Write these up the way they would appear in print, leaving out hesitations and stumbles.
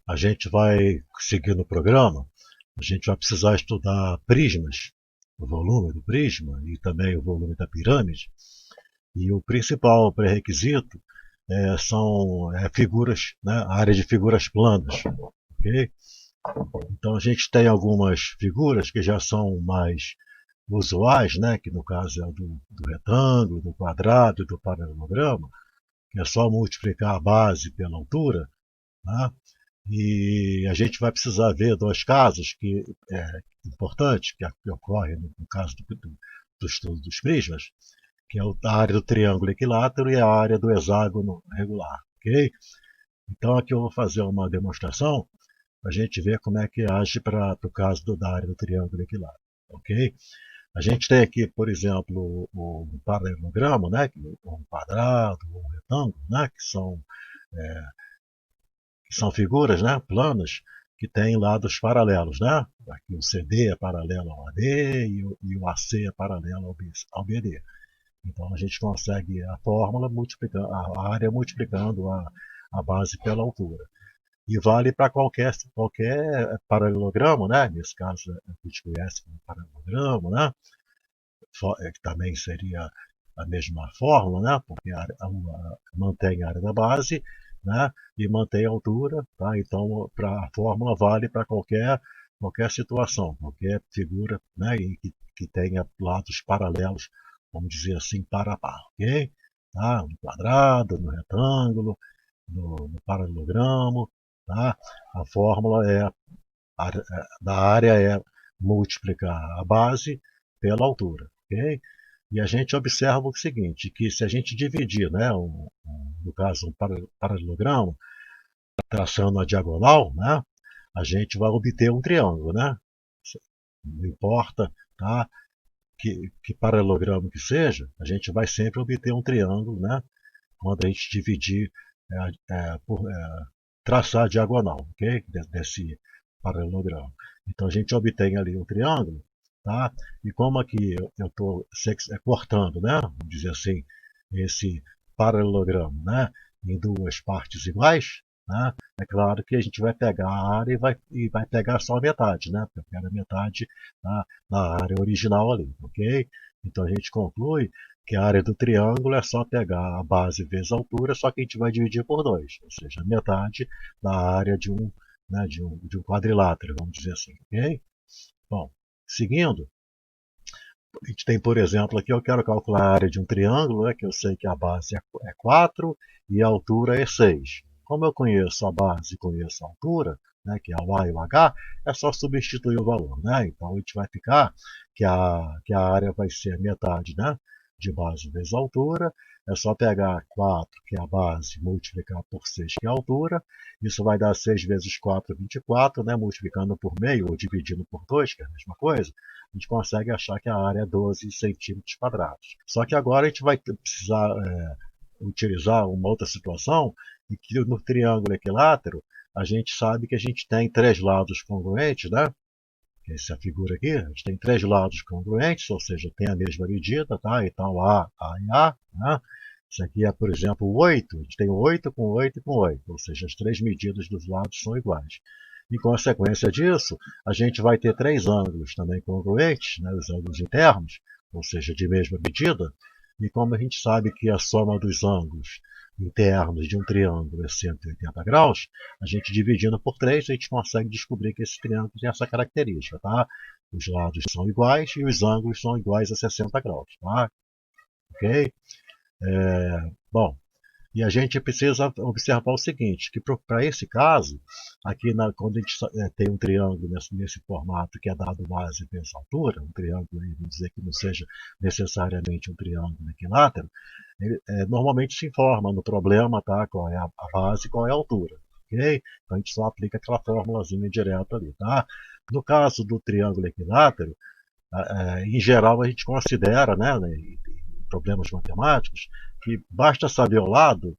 A gente vai seguir no programa, a gente vai precisar estudar prismas, o volume do prisma e também o volume da pirâmide. E o principal pré-requisito são figuras, né, a área de figuras planas. Okay? Então a gente tem algumas figuras que já são mais usuais, né, que no caso é do retângulo, do quadrado e do paralelograma, que é só multiplicar a base pela altura, né? E a gente vai precisar ver dois casos que é importantes, que ocorrem no caso do estudo dos prismas, que é a área do triângulo equilátero e a área do hexágono regular. Okay? Então aqui eu vou fazer uma demonstração para a gente ver como é que age para o caso da área do triângulo equilátero. Okay? A gente tem aqui, por exemplo, o paralelogramo, né, um quadrado, um retângulo, né, que são figuras, né, planas que têm lados paralelos. Né? Aqui o CD é paralelo ao AD e o AC é paralelo ao BD. Então a gente consegue a fórmula multiplicando, a área multiplicando a base pela altura. E vale para qualquer paralelogramo, né? Nesse caso a gente conhece como paralelogramo, né? Que também seria a mesma fórmula, né? Porque mantém a área da base, né? E mantém a altura, tá? Então a fórmula vale para qualquer situação, qualquer figura, né? E que tenha lados paralelos, vamos dizer assim, par a par, ok? Tá? No quadrado, no retângulo, no paralelogramo, tá? A fórmula da área é multiplicar a base pela altura, ok? E a gente observa o seguinte, que se a gente dividir, né, no caso um paralelogramo, traçando a diagonal, né, a gente vai obter um triângulo, né? Não importa, tá? Que paralelogramo que seja, a gente vai sempre obter um triângulo, né? Quando a gente dividir por traçar a diagonal, ok? Desse paralelogramo. Então a gente obtém ali um triângulo, tá? E como aqui eu estou cortando, né? Vamos dizer assim, esse paralelogramo, né? Em duas partes iguais, né? É claro que a gente vai pegar a área e vai pegar só a metade, né? Porque pega a metade na área original ali, ok? Então a gente conclui que a área do triângulo é só pegar a base vezes a altura, só que a gente vai dividir por dois, ou seja, metade da área de um quadrilátero, vamos dizer assim. Ok? Bom, seguindo, a gente tem, por exemplo, aqui eu quero calcular a área de um triângulo, né, que eu sei que a base é 4 e a altura é 6. Como eu conheço a base e conheço a altura, né, que é o A e o H, é só substituir o valor. Né? Então a gente vai ficar que a área vai ser metade, né, de base vezes a altura. É só pegar 4, que é a base, multiplicar por 6, que é a altura. Isso vai dar 6 vezes 4, 24, né, multiplicando por meio ou dividindo por 2, que é a mesma coisa. A gente consegue achar que a área é 12 centímetros quadrados. Só que agora a gente vai precisar utilizar uma outra situação em que no triângulo equilátero a gente sabe que a gente tem três lados congruentes, né? Essa é a figura aqui, a gente tem três lados congruentes, ou seja, tem a mesma medida, tá? Então A e A, né? Isso aqui é, por exemplo, 8, a gente tem 8 com 8 e com 8, ou seja, as três medidas dos lados são iguais. Em consequência disso, a gente vai ter três ângulos também congruentes, né, os ângulos internos, ou seja, de mesma medida, e como a gente sabe que a soma dos ângulos internos de um triângulo é 180 graus, a gente dividindo por 3, a gente consegue descobrir que esse triângulo tem essa característica. Tá? Os lados são iguais e os ângulos são iguais a 60 graus. Tá? Ok? Bom, e a gente precisa observar o seguinte, que para esse caso, aqui quando a gente tem um triângulo nesse formato que é dado base vezes altura, um triângulo, vamos dizer que não seja necessariamente um triângulo equilátero, ele, normalmente se informa no problema, tá, qual é a base e qual é a altura. Okay? Então a gente só aplica aquela formulazinha direta ali. Tá? No caso do triângulo equilátero, em geral a gente considera, né, em problemas matemáticos, que basta saber o lado,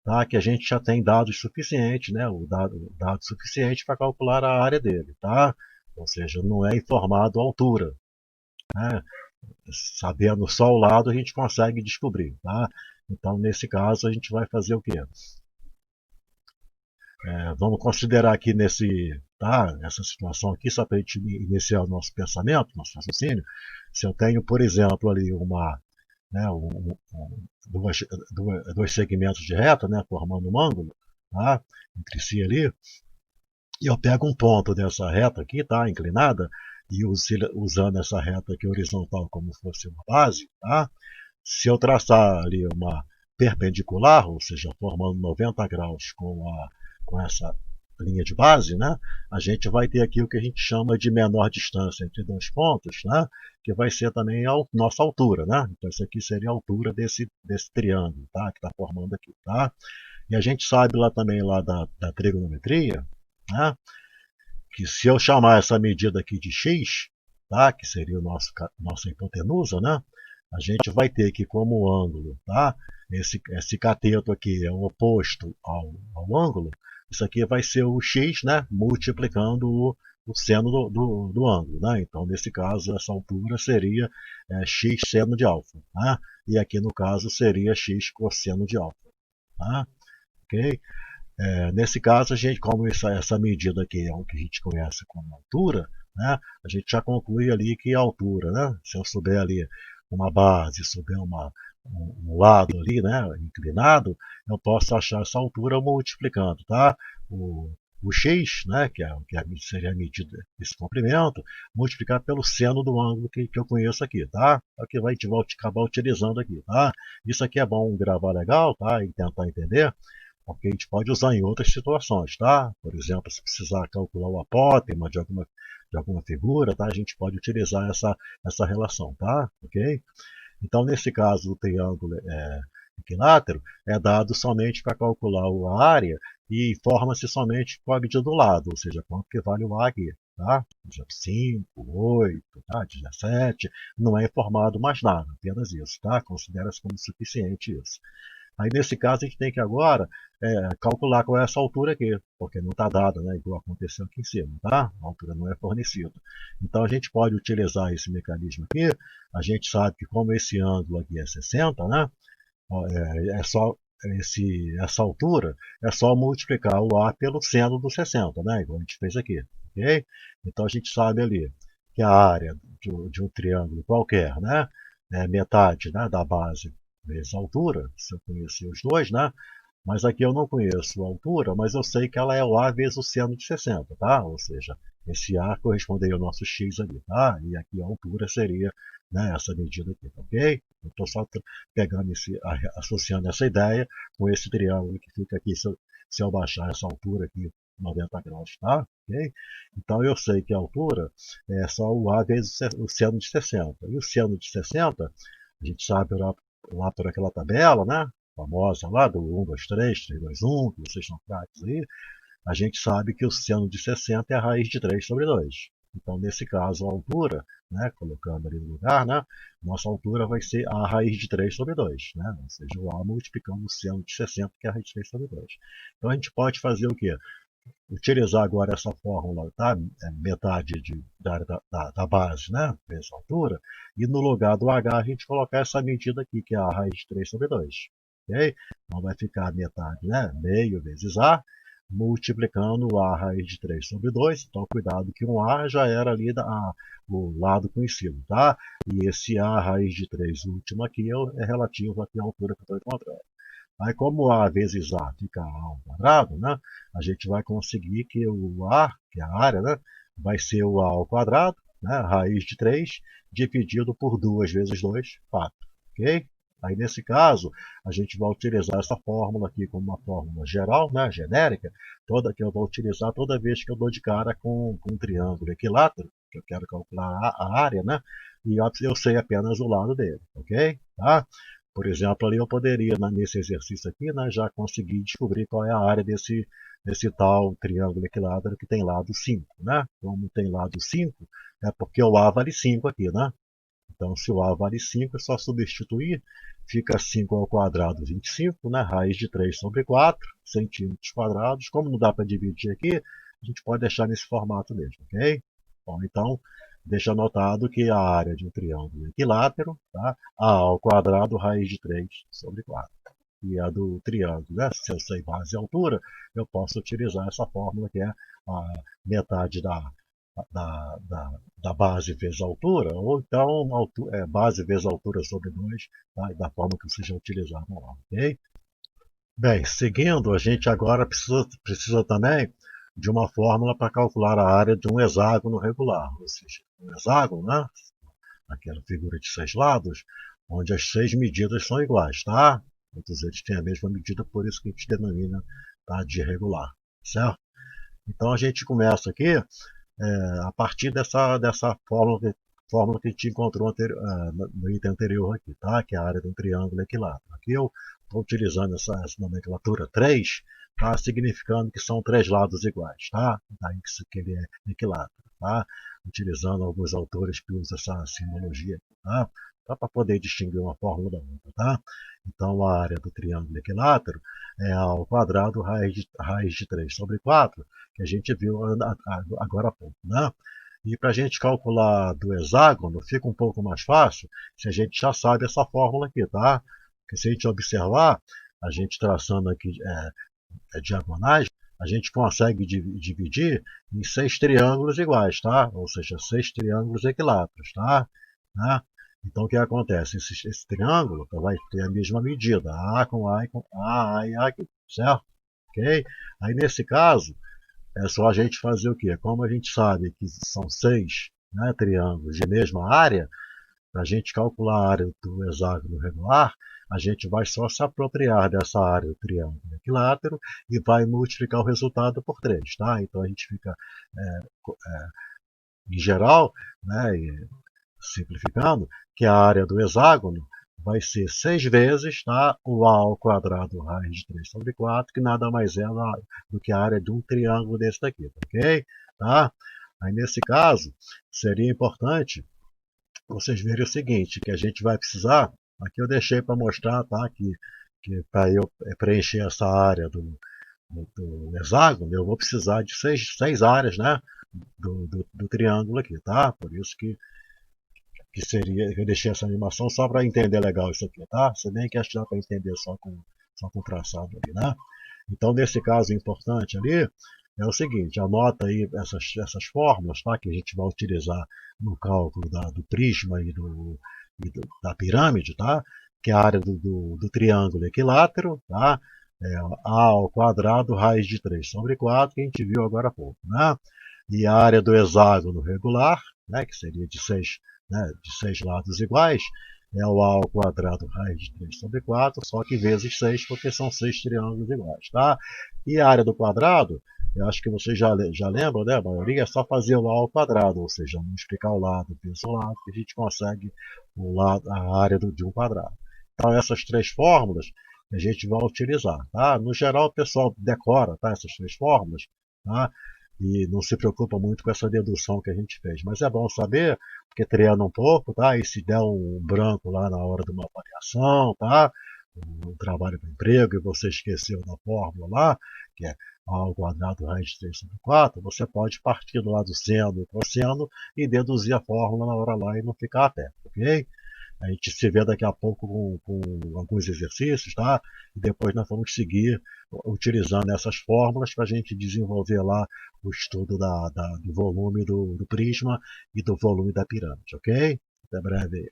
tá, que a gente já tem dados suficientes, né, o dado suficiente para calcular a área dele. Tá? Ou seja, não é informado a altura. Né? Sabendo só o lado, a gente consegue descobrir. Tá? Então, nesse caso, a gente vai fazer o quê? Vamos considerar aqui essa situação aqui, só para a gente iniciar o nosso pensamento, nosso raciocínio. Se eu tenho, por exemplo, ali né, duas, dois segmentos de reta, né, formando um ângulo, tá, entre si ali, e eu pego um ponto dessa reta aqui, tá, inclinada, e usando essa reta aqui horizontal como se fosse uma base, tá, se eu traçar ali uma perpendicular, ou seja, formando 90 graus com essa linha de base, né, a gente vai ter aqui o que a gente chama de menor distância entre dois pontos, né, que vai ser também a nossa altura. Né? Então, isso aqui seria a altura desse triângulo, tá, que está formando aqui. Tá? E a gente sabe lá também lá da trigonometria, né, que se eu chamar essa medida aqui de x, tá, que seria nossa hipotenusa, né, a gente vai ter que, como ângulo, tá, esse cateto aqui é o oposto ao ângulo, isso aqui vai ser o x, né, multiplicando o seno do ângulo. Né? Então, nesse caso, essa altura seria x seno de alfa. Né? E aqui, no caso, seria x cosseno de alfa. Tá? Ok? Nesse caso, a gente, como essa medida aqui é o que a gente conhece como altura, né, a gente já conclui ali que a altura, né, se eu souber ali uma base, souber um lado ali, né, inclinado, eu posso achar essa altura multiplicando, tá? O x, né, seria a medida desse comprimento, multiplicar pelo seno do ângulo que eu conheço aqui, tá? É o que a gente vai acabar utilizando aqui, tá? Isso aqui é bom gravar legal, tá? E tentar entender, porque a gente pode usar em outras situações, tá? Por exemplo, se precisar calcular o apótema de alguma figura, tá? A gente pode utilizar essa relação, tá? Ok? Então, nesse caso, o triângulo equilátero é dado somente para calcular a área e forma-se somente com a medida do lado, ou seja, quanto que vale o A aqui. Tá? Por exemplo, 5, 8, tá? 17, não é informado mais nada, apenas isso. Tá? Considera-se como suficiente isso. Aí, nesse caso, a gente tem que agora calcular qual é essa altura aqui, porque não está dada, né, igual aconteceu aqui em cima, tá? A altura não é fornecida. Então, a gente pode utilizar esse mecanismo aqui. A gente sabe que como esse ângulo aqui é 60, né, é só essa altura é só multiplicar o A pelo seno do 60, né, igual a gente fez aqui. Okay? Então, a gente sabe ali que a área de um triângulo qualquer, né, é metade, né, da base vezes a altura, se eu conhecer os dois, né? Mas aqui eu não conheço a altura, mas eu sei que ela é o A vezes o seno de 60, tá? Ou seja, esse A corresponderia ao nosso x ali, tá? E aqui a altura seria, né, essa medida aqui, tá ok? Eu estou só pegando associando essa ideia com esse triângulo que fica aqui, se eu baixar essa altura aqui 90 graus, tá? Ok? Então eu sei que a altura é só o A vezes o seno de 60. E o seno de 60, a gente sabe lá por aquela tabela, né? Famosa lá do 1, 2, 3, 3, 2, 1, que vocês estão práticos aí, a gente sabe que o seno de 60 é a raiz de 3 sobre 2. Então, nesse caso, a altura, né, colocando ali no lugar, né, nossa altura vai ser a raiz de 3 sobre 2. Né, ou seja, o A multiplicando o seno de 60, que é a raiz de 3 sobre 2. Então, a gente pode fazer o quê? Utilizar agora essa fórmula, tá? Metade da base, né? Essa altura, e no lugar do H a gente colocar essa medida aqui, que é a raiz de 3 sobre 2. Ok? Então vai ficar metade, né? Meio vezes A, multiplicando a raiz de 3 sobre 2. Então, cuidado que um A já era ali o lado conhecido, tá? E esse A raiz de 3 último aqui é relativo aqui à altura que eu estou encontrando. Aí, como A vezes A fica A ao quadrado, né, a gente vai conseguir que o A, que é a área, né, vai ser o A ao quadrado, né, raiz de 3, dividido por 2 vezes 2, 4. Ok? Aí, nesse caso, a gente vai utilizar essa fórmula aqui como uma fórmula geral, né, genérica, toda que eu vou utilizar toda vez que eu dou de cara com um triângulo equilátero, que eu quero calcular a área, né, e eu sei apenas o lado dele, ok? Tá? Por exemplo, ali eu poderia, nesse exercício aqui, né, já conseguir descobrir qual é a área desse tal triângulo equilátero que tem lado 5. Né? Como tem lado 5, é porque o A vale 5 aqui. Né? Então, se o A vale 5, é só substituir. Fica 5 ao quadrado, 25, né? Raiz de 3 sobre 4 centímetros quadrados. Como não dá para dividir aqui, a gente pode deixar nesse formato mesmo, ok? Bom, então, deixa anotado que a área de um triângulo equilátero, tá? A ao quadrado, raiz de 3 sobre 4. e a do triângulo. Né? Se eu sei base e altura, eu posso utilizar essa fórmula que é a metade da base vezes a altura, ou então base vezes a altura sobre 2, tá? Da forma que vocês já utilizaram lá, ok? Bem, seguindo, a gente agora precisa também de uma fórmula para calcular a área de um hexágono regular, ou seja, um hexágono, né? Aquela figura de 6 lados, onde as 6 medidas são iguais, tá? Todos eles têm a mesma medida, por isso que a gente denomina, tá, de regular, certo? Então a gente começa aqui a partir dessa fórmula que a gente encontrou no item anterior aqui, tá? Que é a área de um triângulo equilátero. Aqui eu estou utilizando essa nomenclatura 3, tá? Significando que são 3 lados iguais, tá? Daí que ele é equilátero, tá? Utilizando alguns autores que usam essa simbologia, tá? Para poder distinguir uma fórmula da outra, tá? Então a área do triângulo equilátero é a ao quadrado raiz de 3 sobre 4, que a gente viu agora há pouco, né? E para a gente calcular do hexágono, fica um pouco mais fácil se a gente já sabe essa fórmula aqui, tá? Porque se a gente observar, a gente traçando aqui diagonais, a gente consegue dividir em 6 triângulos iguais, tá? Ou seja, 6 triângulos equiláteros, tá? Né? Então o que acontece? Esse triângulo vai ter a mesma medida, A com A e com A e A aqui, certo? Ok? Aí nesse caso, é só a gente fazer o quê? Como a gente sabe que são 6, né, triângulos de mesma área, para a gente calcular a área do hexágono regular, a gente vai só se apropriar dessa área do triângulo equilátero e vai multiplicar o resultado por 3. Tá? Então a gente fica, em geral, né, simplificando, que a área do hexágono vai ser 6 vezes, tá, o A ao quadrado raiz de 3 sobre 4, que nada mais é do que a área de um triângulo desse daqui, ok? Tá? Aí nesse caso, seria importante vocês verem o seguinte, que a gente vai precisar, aqui eu deixei para mostrar, tá, que para eu preencher essa área do hexágono, eu vou precisar de 6 áreas, né, do triângulo aqui, tá? Por isso que seria, eu deixei essa animação só para entender legal isso aqui, tá? Se bem que acho que dá para entender só com o traçado ali, né? Então, nesse caso importante ali, é o seguinte, anota aí essas fórmulas, tá? Que a gente vai utilizar no cálculo do prisma da pirâmide, tá? Que é a área do triângulo equilátero, tá? É A ao quadrado raiz de 3 sobre 4, que a gente viu agora há pouco, né? E a área do hexágono regular, né? Que seria de 6, né, de 6 lados iguais, é o A ao quadrado raiz de 3 sobre 4, só que vezes 6, porque são 6 triângulos iguais, tá? E a área do quadrado, eu acho que vocês já lembram, né? A maioria é só fazer o A ao quadrado, ou seja, multiplicar o lado vezes o lado, que a gente consegue a área de um quadrado. Então, essas 3 fórmulas a gente vai utilizar, tá? No geral, o pessoal decora, tá? Essas 3 fórmulas, tá? E não se preocupa muito com essa dedução que a gente fez. Mas é bom saber, porque treina um pouco, tá? E se der um branco lá na hora de uma avaliação, tá? Um trabalho para emprego e você esqueceu da fórmula lá, que é A ao quadrado raiz de 3 sobre 4, você pode partir do lado seno e cosseno e deduzir a fórmula na hora lá e não ficar a pé, ok? A gente se vê daqui a pouco com alguns exercícios, tá? E depois nós vamos seguir utilizando essas fórmulas para a gente desenvolver lá o estudo do volume do prisma e do volume da pirâmide, ok? Até breve.